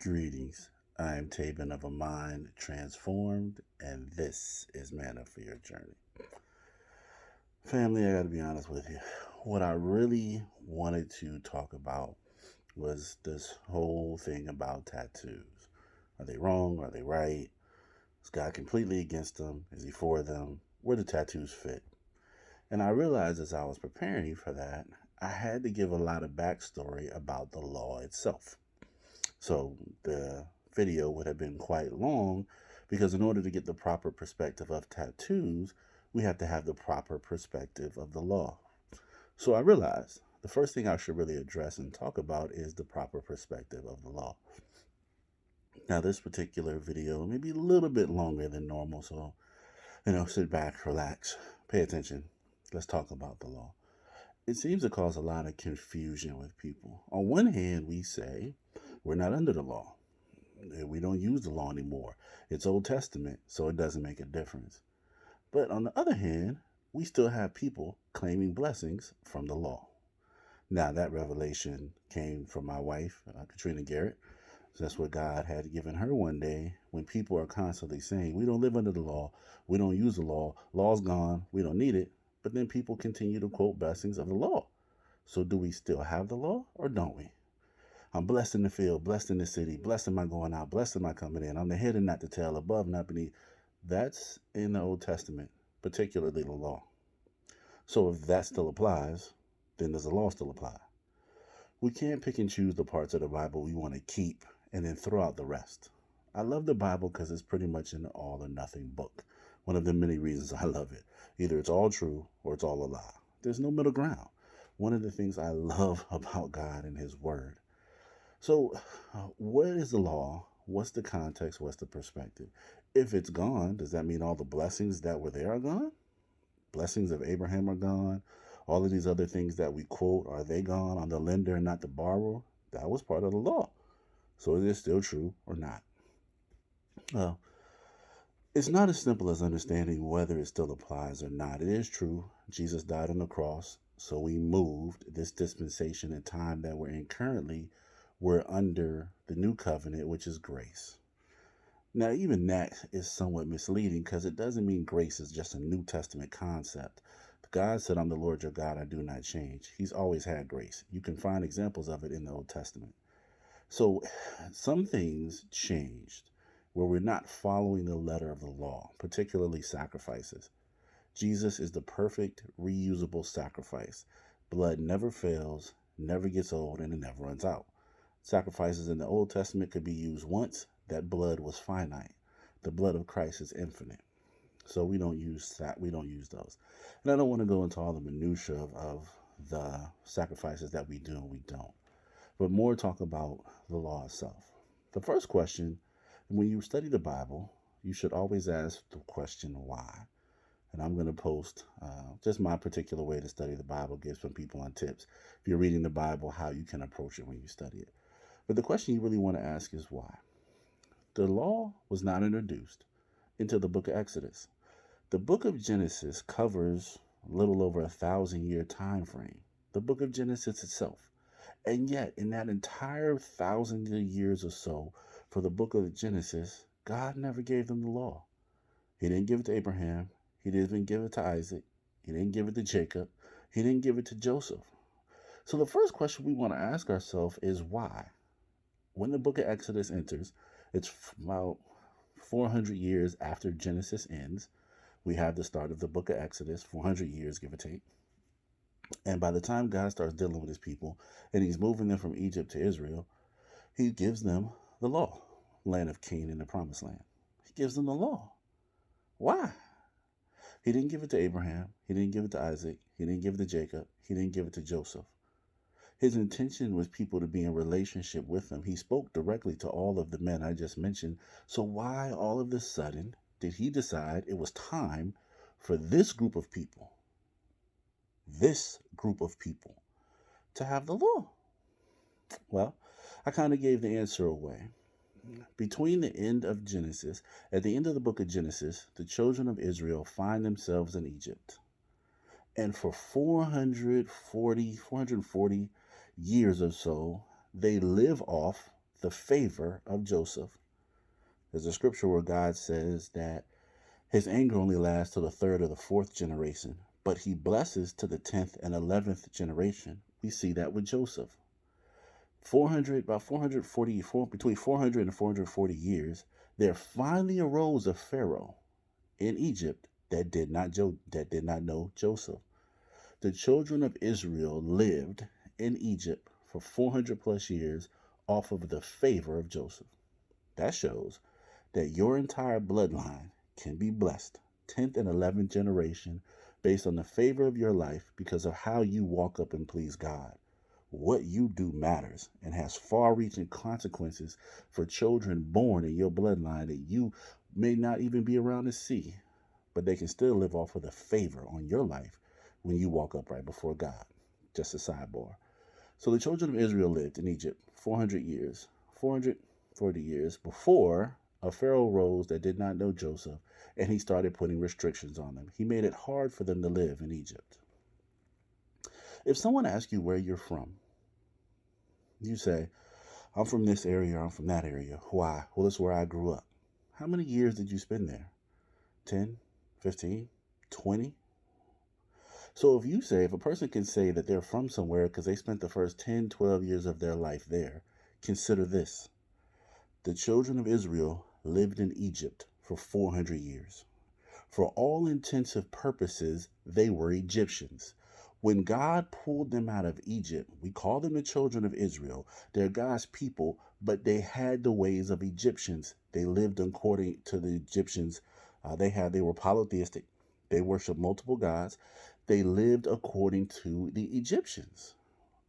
Greetings. I am Taven of a Mind Transformed, and this is Manna for Your Journey. Family, I gotta be honest with you. What I really wanted to talk about was this whole thing about tattoos. Are they wrong? Are they right? Is God completely against them? Is he for them? Where do tattoos fit? And I realized as I was preparing for that, I had to give a lot of backstory about the law itself. So the video would have been quite long because in order to get the proper perspective of tattoos, we have to have the proper perspective of the law. So I realized the first thing I should really address and talk about is the proper perspective of the law. Now, this particular video may be a little bit longer than normal, so sit back, relax, pay attention. Let's talk about the law. It seems to cause a lot of confusion with people. On one hand, we say we're not under the law. We don't use the law anymore. It's Old Testament, so it doesn't make a difference. But on the other hand, we still have people claiming blessings from the law. Now, that revelation came from my wife, Katrina Garrett. That's what God had given her one day when people are constantly saying, we don't live under the law, we don't use the law, law's gone, we don't need it. But then people continue to quote blessings of the law. So do we still have the law or don't we? I'm blessed in the field, blessed in the city, blessed am I going out, blessed am I coming in. I'm the head and not the tail, above, not beneath. That's in the Old Testament, particularly the law. So if that still applies, then does the law still apply? We can't pick and choose the parts of the Bible we want to keep and then throw out the rest. I love the Bible because it's pretty much an all or nothing book. One of the many reasons I love it. Either it's all true or it's all a lie. There's no middle ground. One of the things I love about God and His Word. So, what is the law? What's the context? What's the perspective? If it's gone, does that mean all the blessings that were there are gone? Blessings of Abraham are gone. All of these other things that we quote, are they gone? On the lender and not the borrower? That was part of the law. So is it still true or not? Well, it's not as simple as understanding whether it still applies or not. It is true. Jesus died on the cross. So we moved this dispensation and time that we're in currently. We're under the new covenant, which is grace. Now, even that is somewhat misleading because it doesn't mean grace is just a New Testament concept. God said, I'm the Lord your God, I do not change. He's always had grace. You can find examples of it in the Old Testament. So some things changed where we're not following the letter of the law, particularly sacrifices. Jesus is the perfect, reusable sacrifice. Blood never fails, never gets old, and it never runs out. Sacrifices in the Old Testament could be used once. That blood was finite. The blood of Christ is infinite. So we don't use that. We don't use those. And I don't want to go into all the minutiae of the sacrifices that we do and we don't, but more talk about the law itself. The first question, when you study the Bible, you should always ask the question why. And I'm going to post just my particular way to study the Bible, give some people on tips. If you're reading the Bible, how you can approach it when you study it. But the question you really want to ask is why. The law was not introduced until the book of Exodus. The book of Genesis covers a little over 1,000-year time frame. The book of Genesis itself. And yet, in that entire 1,000 years or so for the book of Genesis, God never gave them the law. He didn't give it to Abraham. He didn't even give it to Isaac. He didn't give it to Jacob. He didn't give it to Joseph. So the first question we want to ask ourselves is why? When the book of Exodus enters, it's about 400 years after Genesis ends. We have the start of the book of Exodus, 400 years, give or take. And by the time God starts dealing with his people and he's moving them from Egypt to Israel, he gives them the law, land of Canaan, the promised land. He gives them the law. Why? He didn't give it to Abraham. He didn't give it to Isaac. He didn't give it to Jacob. He didn't give it to Joseph. His intention was people to be in relationship with him. He spoke directly to all of the men I just mentioned. So why all of a sudden did he decide it was time for this group of people to have the law? Well, I kind of gave the answer away. Between the end of Genesis, at the end of the book of Genesis, the children of Israel find themselves in Egypt. And for 440 years or so, they live off the favor of Joseph. There's a scripture where God says that his anger only lasts to the third or the fourth generation, but he blesses to the 10th and 11th generation. We see that with Joseph. 444, between 400 and 440 years, there finally arose a Pharaoh in Egypt that did not know Joseph. The children of Israel lived in Egypt for 400 plus years off of the favor of Joseph. That shows that your entire bloodline can be blessed, 10th and 11th generation, based on the favor of your life because of how you walk up and please God. What you do matters and has far-reaching consequences for children born in your bloodline that you may not even be around to see, but they can still live off of the favor on your life when you walk up right before God. Just a sidebar. So the children of Israel lived in Egypt 400 years, 440 years before a Pharaoh rose that did not know Joseph, and he started putting restrictions on them. He made it hard for them to live in Egypt. If someone asks you where you're from, you say, I'm from this area, I'm from that area. Why? Well, it's where I grew up. How many years did you spend there? 10, 15, 20? So if a person can say that they're from somewhere because they spent the first 10, 12 years of their life there, consider this. The children of Israel lived in Egypt for 400 years. For all intensive purposes, they were Egyptians. When God pulled them out of Egypt, we call them the children of Israel. They're God's people, but they had the ways of Egyptians. They lived according to the Egyptians. They were polytheistic. They worshiped multiple gods. They lived according to the Egyptians.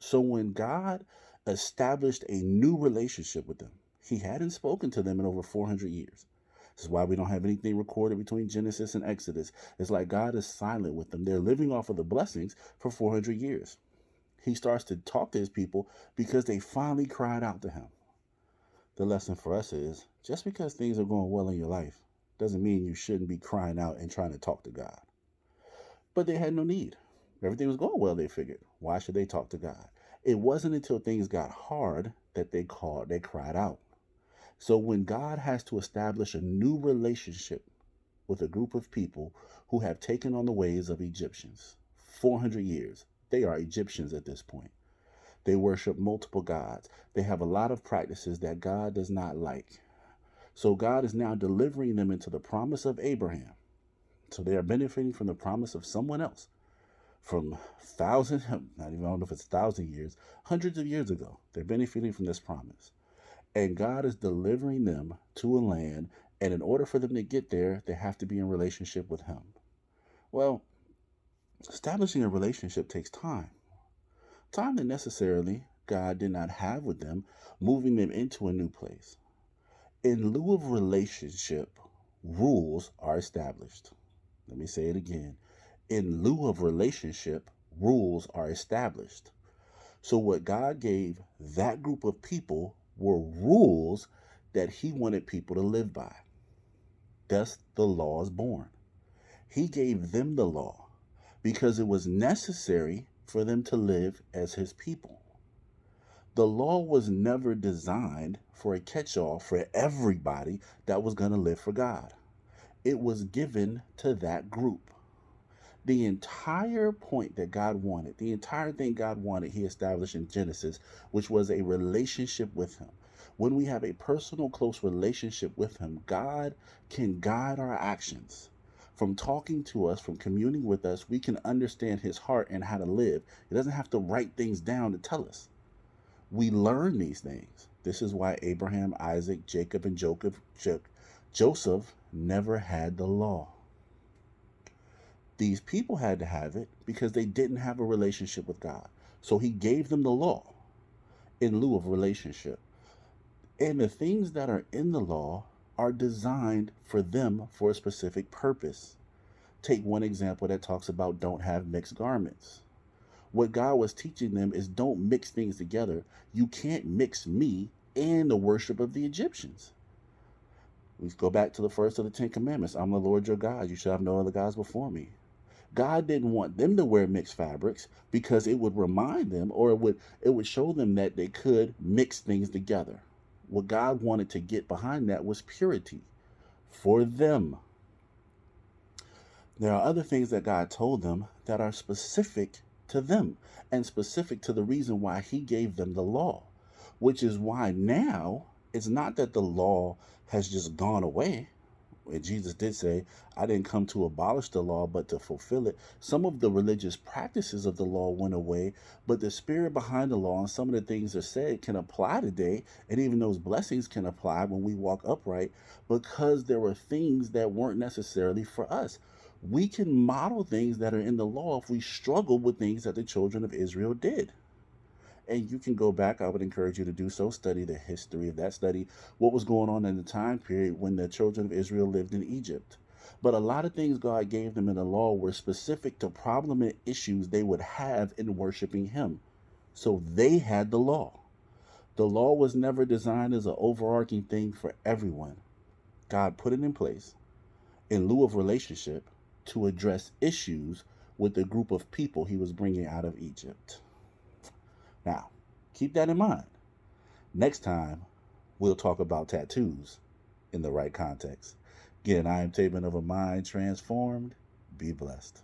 So when God established a new relationship with them, he hadn't spoken to them in over 400 years. This is why we don't have anything recorded between Genesis and Exodus. It's like God is silent with them. They're living off of the blessings for 400 years. He starts to talk to his people because they finally cried out to him. The lesson for us is, just because things are going well in your life doesn't mean you shouldn't be crying out and trying to talk to God. But they had no need. Everything was going well, they figured. Why should they talk to God? It wasn't until things got hard that they cried out. So when God has to establish a new relationship with a group of people who have taken on the ways of Egyptians, 400 years, they are Egyptians at this point. They worship multiple gods. They have a lot of practices that God does not like. So God is now delivering them into the promise of Abraham. So they are benefiting from the promise of someone else from thousands, not even, I don't know if it's 1,000 years, hundreds of years ago. They're benefiting from this promise. And God is delivering them to a land, and in order for them to get there, they have to be in relationship with him. Well, establishing a relationship takes time. Time that necessarily God did not have with them, moving them into a new place. In lieu of relationship, rules are established. Let me say it again. In lieu of relationship, rules are established. So what God gave that group of people were rules that he wanted people to live by. Thus, the law is born. He gave them the law because it was necessary for them to live as his people. The law was never designed for a catch-all for everybody that was going to live for God. It was given to that group. The entire point that God wanted, the entire thing God wanted, he established in Genesis, which was a relationship with him. When we have a personal, close relationship with him, God can guide our actions. From talking to us, from communing with us, we can understand his heart and how to live. He doesn't have to write things down to tell us. We learn these things. This is why Abraham, Isaac, Jacob, and Joseph never had the law. These people had to have it because they didn't have a relationship with God. So he gave them the law in lieu of relationship. And the things that are in the law are designed for them for a specific purpose. Take one example that talks about don't have mixed garments. What God was teaching them is don't mix things together. You can't mix me and the worship of the Egyptians. We go back to the first of the 10 commandments. I'm the Lord your God. You shall have no other gods before me. God didn't want them to wear mixed fabrics because it would remind them, or it would show them that they could mix things together. What God wanted to get behind that was purity for them. There are other things that God told them that are specific to them and specific to the reason why He gave them the law, which is why now it's not that the law has just gone away. And Jesus did say, I didn't come to abolish the law, but to fulfill it. Some of the religious practices of the law went away, but the spirit behind the law and some of the things that are said can apply today. And even those blessings can apply when we walk upright because there were things that weren't necessarily for us. We can model things that are in the law if we struggle with things that the children of Israel did. And you can go back. I would encourage you to do so. Study the history of that. Study what was going on in the time period when the children of Israel lived in Egypt. But a lot of things God gave them in the law were specific to problem and issues they would have in worshiping Him. So they had the law. The law was never designed as an overarching thing for everyone. God put it in place in lieu of relationship to address issues with the group of people He was bringing out of Egypt. Now, keep that in mind. Next time, we'll talk about tattoos in the right context. Again, I am Taban of a Mind Transformed. Be blessed.